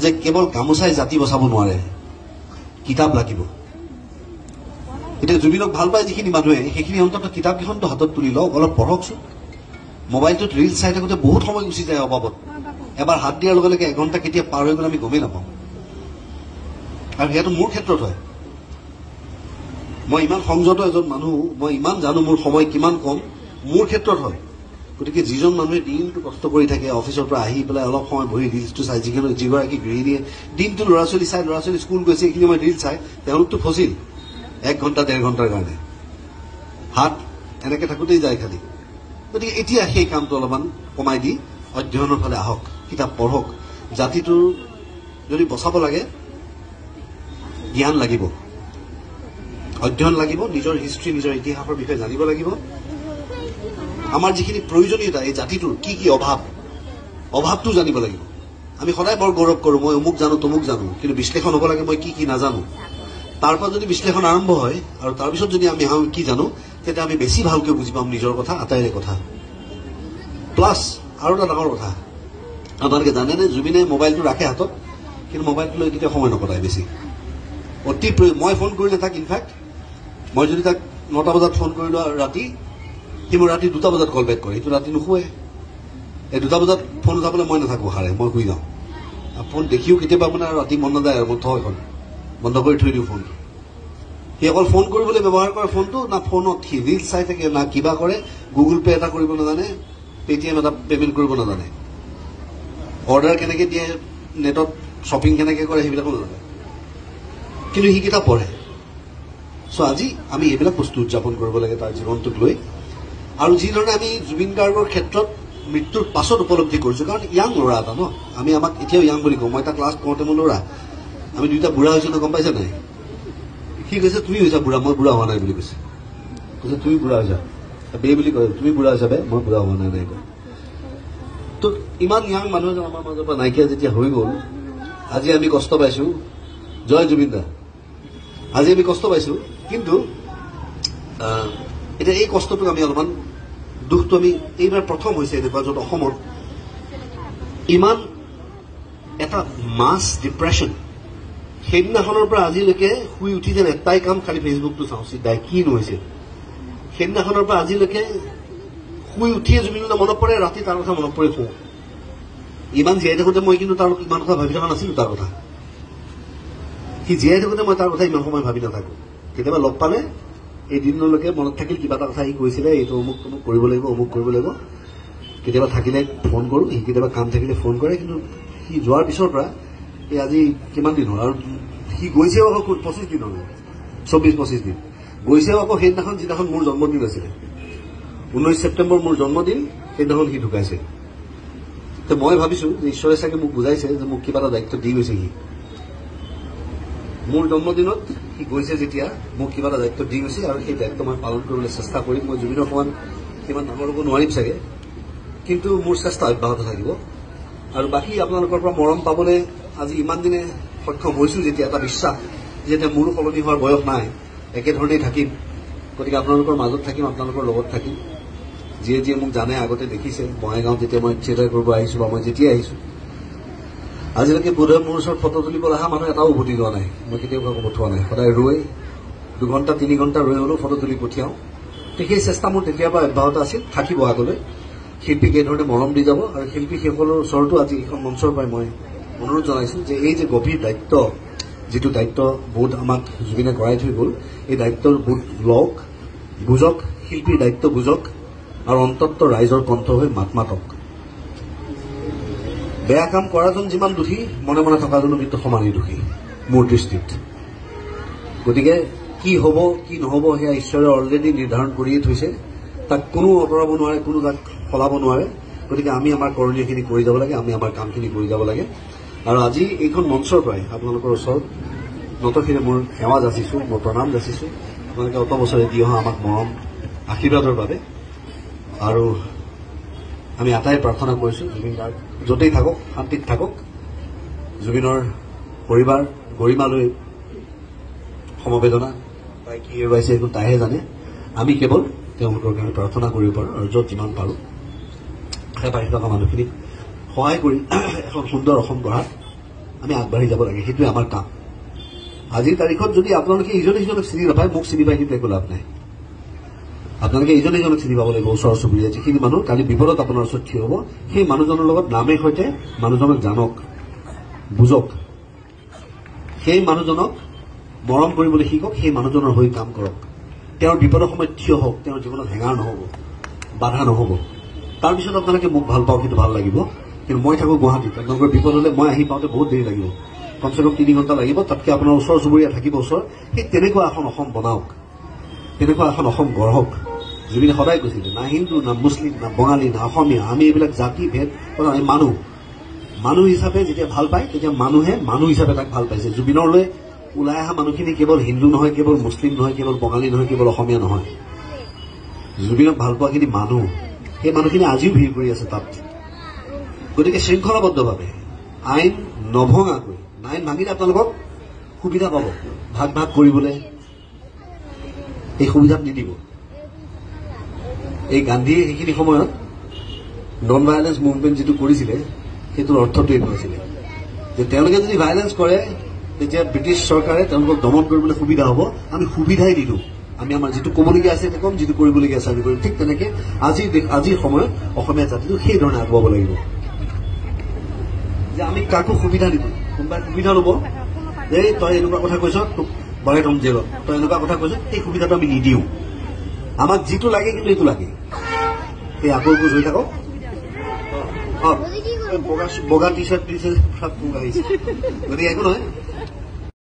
যে কেৱল গামোচাই জাতি বচাব নোৱাৰে, কিতাপ লাগিব। এতিয়া জুবিনক ভাল পায় যিখিনি মানুহে, সেইখিনি অন্তত কিতাপকেইখনটো হাতত তুলি লওক, অলপ পঢ়কচোন। মোবাইলটোত ৰিলছ চাই থাকোঁতে বহুত সময় গুচি যায় অবাবত। এবাৰ হাত দিয়াৰ লগে লগে এঘণ্টা কেতিয়া পাৰ হৈ গ'ল আমি গমেই নাপাওঁ। আৰু সেইটো মোৰ ক্ষেত্ৰত হয়। মই ইমান সংযত এজন মানুহ, মই ইমান জানো মোৰ সময় কিমান কম, মোৰ ক্ষেত্ৰত হয়। গতিকে যিজন মানুহে দিনটো কষ্ট কৰি থাকে, অফিচৰ পৰা আহি পেলাই অলপ সময় বহি ৰিলছটো চাই, যিগৰাকী গৃহিণীয়ে দিনটো ল'ৰা ছোৱালী চাই, ল'ৰা ছোৱালী স্কুল গৈছে, এইখিনি সময় ৰিলছ চাই, তেওঁলোকতো ফচিল 1 ঘণ্টা 1.5 ঘণ্টাৰ কাৰণে। হাত এনেকে থাকোঁতেই যায় খালি। গতিকে এতিয়া সেই কামটো অলপমান কমাই দি অধ্যয়নৰ ফালে আহক, কিতাপ পঢ়ক। জাতিটোৰ যদি বচাব লাগে জ্ঞান লাগিব, অধ্যয়ন লাগিব, নিজৰ হিষ্ট্ৰী, নিজৰ ইতিহাসৰ বিষয়ে জানিব লাগিব। আমাৰ যিখিনি প্ৰয়োজনীয়তা, এই জাতিটোৰ কি কি অভাৱটো জানিব লাগিব। আমি সদায় বৰ গৌৰৱ কৰোঁ, মই অমুক জানো তমুক জানো, কিন্তু বিশ্লেষণ হ'ব লাগে মই কি কি নাজানো। তাৰ পৰা যদি বিশ্লেষণ আৰম্ভ হয় আৰু তাৰপিছত যদি আমি কি জানো, তেতিয়া আমি বেছি ভালকৈ বুজি পাম নিজৰ কথা, আটাইৰে কথা। প্লাছ আৰু এটা ডাঙৰ কথা, আপোনালোকে জানেনে জুবিনে মোবাইলটো ৰাখে হাতত, কিন্তু মোবাইলটো লৈ কেতিয়াও সময় নকটায় বেছি। মই ফোন কৰিলে তাক, ইনফেক্ট মই যদি তাক 9টা বজাত ফোন কৰিলোঁ ৰাতি, সি মোৰ ৰাতি 2টা বজাত কল বেক কৰে। সেইটো ৰাতি নুশুৱে। এই 2টা বজাত ফোন উঠাবলৈ মই নাথাকোঁ হাৰে, মই শুই যাওঁ। ফোন দেখিও কেতিয়াবা আপোনাৰ ৰাতি মন নাযায় আৰু মই এখন বন্ধ কৰি থৈ দিওঁ ফোনটো। সি অকল ফোন কৰিবলৈ ব্যৱহাৰ কৰে ফোনটো, না ফোনত সি ৰিলছ চাই থাকে, না কিবা কৰে, গুগল পে' এটা কৰিব নাজানে, পেটিএম এটা পেমেণ্ট কৰিব নাজানে, অৰ্ডাৰ কেনেকৈ দিয়ে, নেটত শ্বপিং কেনেকৈ কৰে সেইবিলাকো নাজানে, কিন্তু সি কিতাপ পঢ়ে। চ' আজি আমি এইবিলাক বস্তু উদযাপন কৰিব লাগে তাৰ জীৱনটোক লৈ। আৰু যিধৰণে আমি জুবিন গাৰ্গৰ ক্ষেত্ৰত মৃত্যুৰ পাছত উপলব্ধি কৰিছোঁ, কাৰণ ইয়াং ল'ৰা এটা ন, আমি আমাক এতিয়াও ইয়াং বুলি কওঁ। মই এটা ক্লাছ পঢ়োঁতে মোৰ ল'ৰা, আমি দুইটা বুঢ়া হৈছোঁ ন, গম পাইছে নাই? সি কৈছে তুমি হৈছা বুঢ়া, মই বুঢ়া হোৱা নাই বুলি কৈছে। তুমি বুঢ়া হৈছা বে বুলি কয়, তুমি বুঢ়া হৈছা বে, মই বুঢ়া হোৱা নাই কয়। তো ইমান ইয়াং মানুহ এজন আমাৰ মাজৰ পৰা নাইকিয়া যেতিয়া হৈ গ'ল, আজি আমি কষ্ট পাইছোঁ। জয় জুবিন দা। আজি আমি কষ্ট পাইছোঁ, কিন্তু এতিয়া এই কষ্টটোক আমি অলপমান, দুখটো আমি এইবাৰ প্ৰথম হৈছে এনেকুৱা য'ত অসমত ইমান এটা মাছ ডিপ্ৰেশ্যন। সেইদিনাখনৰ পৰা আজিলৈকে শুই উঠি যেন এটাই কাম, খালি ফেচবুকটো চাওঁ, চিধাই কিনো হৈছে। সেইদিনাখনৰ পৰা আজিলৈকে শুই উঠিয়ে জুবিনলৈ মনত পৰে, ৰাতি তাৰ কথা মনত পৰি শুওঁ। ইমান জীয়াই থাকোঁতে মই কিন্তু তাৰ ইমান কথা ভাবি থকা নাছিলোঁ। তাৰ কথা সি জীয়াই থাকোঁতে মই তাৰ কথা ইমান সময় ভাবি নাথাকোঁ। কেতিয়াবা লগ পালে এই দিনলৈকে মনত থাকিল কিবা এটা কথা সি কৈছিলে, এইটো অমুক তমুক কৰিব লাগিব, অমুক কৰিব লাগিব। কেতিয়াবা থাকিলে ফোন কৰোঁ, সি কেতিয়াবা কাম থাকিলে ফোন কৰে। কিন্তু সি যোৱাৰ পিছৰ পৰা এই আজি কিমান দিন হ'ল, আৰু সি গৈছেও আকৌ 25 দিন হ'ল, 24-25 দিন গৈছেও আকৌ। সেইদিনাখন যিদিনাখন মোৰ জন্মদিন আছিলে, 19 ছেপ্টেম্বৰ মোৰ জন্মদিন, সেইদিনাখন সি ঢুকাইছে। তো মই ভাবিছোঁ যে ঈশ্বৰে চাগে মোক বুজাইছে যে মোক কিবা এটা দায়িত্ব দি গৈছে। সি মোৰ জন্মদিনত সি গৈছে যেতিয়া, মোক কিবা এটা দায়িত্ব দি গৈছে, আৰু সেই দায়িত্ব মই পালন কৰিবলৈ চেষ্টা কৰিম। মই জুবিনৰ সমান সিমান ডাঙৰ হ'ব নোৱাৰিম চাগে, কিন্তু মোৰ চেষ্টা অব্যাহত থাকিব। আৰু বাকী আপোনালোকৰ পৰা মৰম পাবলৈ আজি ইমান দিনে সক্ষম হৈছোঁ যেতিয়া, এটা বিশ্বাস যে এতিয়া মোৰো সলনি হোৱাৰ বয়স নাই, একেধৰণেই থাকিম। গতিকে আপোনালোকৰ মাজত থাকিম, আপোনালোকৰ লগত থাকিম। যিয়ে যিয়ে মোক জানে, আগতে দেখিছে বঙাইগাঁৱত যেতিয়া মই থিয়েটাৰ কৰিব আহিছোঁ, বা মই যেতিয়াই আহিছোঁ, আজিলৈকে বোধহয় মোৰ ওচৰত ফটো তুলিবলৈ অহা মানুহ এটাও উভতি যোৱা নাই। মই কেতিয়াও কাকো পঠোৱা নাই, সদায় ৰৈ 2 ঘণ্টা 3 ঘণ্টা ৰৈ হ'লেও ফটো তুলি পঠিয়াওঁ। তো সেই চেষ্টা মোৰ তেতিয়াৰ পৰা অব্যাহত আছিল, থাকিব আগলৈ। শিল্পীক এইধৰণে মৰম দি যাব, আৰু শিল্পীসকলৰ ওচৰতো আজি এইখন মঞ্চৰ পৰাই মই অনুৰোধ জনাইছোঁ যে এই যে গভীৰ দায়িত্ব, যিটো দায়িত্ব বোধ আমাক জুবিনে কৰাই থৈ গ'ল, এই দায়িত্বৰ বোধ লওক, বুজক, শিল্পীৰ দায়িত্ব বুজক, আৰু অন্তত ৰাইজৰ কণ্ঠ হৈ মাত মাতক। বেয়া কাম কৰাজন যিমান দোষী, মনে মনে থকাজনো কিন্তু সমানেই দোষী মোৰ দৃষ্টিত। গতিকে কি হ'ব কি নহ'ব সেয়া ঈশ্বৰে অলৰেডি নিৰ্ধাৰণ কৰিয়ে থৈছে, তাক কোনো আঁতৰাব নোৱাৰে, কোনো তাক সলাব নোৱাৰে। গতিকে আমি আমাৰ কৰণীয়খিনি কৰি যাব লাগে, আমি আমাৰ কামখিনি কৰি যাব লাগে। আৰু আজি এইখন মঞ্চৰ পৰাই আপোনালোকৰ ওচৰত নতশিৰে মোৰ সেৱা যাচিছোঁ, মোৰ প্ৰণাম যাচিছোঁ। আপোনালোকে অত বছৰে দি অহা আমাক মৰম আশীৰ্বাদৰ বাবে। আৰু আমি আটাই প্ৰাৰ্থনা কৰিছোঁ জুবিন গাৰ্গ য'তেই থাকক, শান্তিত থাকক। জুবিনৰ পৰিবাৰ গৰিমালৈ সমবেদনা, তাই কি হেৰুৱাইছে সেইটো তাইহে জানে। আমি কেৱল তেওঁলোকৰ কাৰণে প্ৰাৰ্থনা কৰিব পাৰোঁ, আৰু য'ত যিমান পাৰোঁ হেঁপাহি থকা মানুহখিনিক সহায় কৰি এখন সুন্দৰ অসম গঢ়াত আমি আগবাঢ়ি যাব লাগে, সেইটোৱে আমাৰ কাম। আজিৰ তাৰিখত যদি আপোনালোকে ইজনে সিজনক চিনি নাপায়, মোক চিনি পায়, কিন্তু একো লাভ নাই। আপোনালোকে ইজনে সিজনক চিনি পাব লাগিব। ওচৰ চুবুৰীয়া যিখিনি মানুহ কালি বিপদত আপোনাৰ ওচৰত থিয় হ'ব, সেই মানুহজনৰ লগত নামে সৈতে মানুহজনক জানক, বুজক, সেই মানুহজনক মৰম কৰিবলৈ শিকক, সেই মানুহজনৰ হৈ কাম কৰক, তেওঁৰ বিপদৰ সময়ত থিয় হওক, তেওঁৰ জীৱনত হেঙাৰ নহ'ব, বাধা নহ'ব। তাৰপিছত আপোনালোকে মোক ভাল পাওক, সেইটো ভাল লাগিব। কিন্তু মই থাকো গুৱাহাটীত, আপোনালোকৰ বিপদ হলে মই আহি পাওঁতে বহুত দেৰি লাগিব, কমচে কম 3 ঘণ্টা লাগিব। তাতকে আপোনাৰ ওচৰ চুবুৰীয়া থাকিব ওচৰ, সেই তেনেকুৱা এখন অসম বনাওক, তেনেকুৱা এখন অসম গঢ়ক। জুবিনে সদায় কৈছিল, না হিন্দু, না মুছলিম, না বঙালী, না অসমীয়া, আমি এইবিলাক জাতি ভেদ, আমি মানুহ। মানুহ হিচাপে যেতিয়া ভাল পায়, তেতিয়া মানুহে মানুহ হিচাপে তাক ভাল পাইছে। জুবিনৰলৈ ওলাই অহা মানুহখিনি কেৱল হিন্দু নহয়, কেৱল মুছলিম নহয়, কেৱল বঙালী নহয়, কেৱল অসমীয়া নহয়। জুবিনক ভাল পোৱাখিনি মানুহ, সেই মানুহখিনি আজিও ভিৰ কৰি আছে তাত। গতিকে শৃংখলাবদ্ধভাৱে আইন নভঙাকৈ, আইন ভাঙিলে আপোনালোকক সুবিধা পাব ভাগ ভাগ কৰিবলৈ, এই সুবিধাত নিদিব। এই গান্ধীয়ে সেইখিনি সময়ত নন ভাইলেন্স মুভমেণ্ট যিটো কৰিছিলে, সেইটোৰ অৰ্থটো এইটো আছিলে যে তেওঁলোকে যদি ভাইলেন্স কৰে, তেতিয়া ব্ৰিটিছ চৰকাৰে তেওঁলোকক দমন কৰিবলৈ সুবিধা হ'ব। আমি সুবিধাই নিদিওঁ, আমি আমাৰ যিটো ক'বলগীয়া আছে সেইটো কম, যিটো কৰিবলগীয়া আছে আমি কৰিম। ঠিক তেনেকে আজিৰ সময়ত অসমীয়া জাতিটো সেই ধৰণে আগুৱাব লাগিব যে আমি কাকো সুবিধা নিদিওঁ। কোনোবাই সুবিধা ল'ব, এই তই এনেকুৱা কথা কৈছ, তোক বহাই থম জেলত, তই এনেকুৱা কথা কৈছ, সেই সুবিধাটো আমি নিদিওঁ। আমাক যিটো লাগে কিন্তু এইটো লাগে, সেই আকৰ্ষণ হৈ থাকক। বগা টি চাৰ্ট পিন্ধি আহিছে, গতিকে একো নহয়।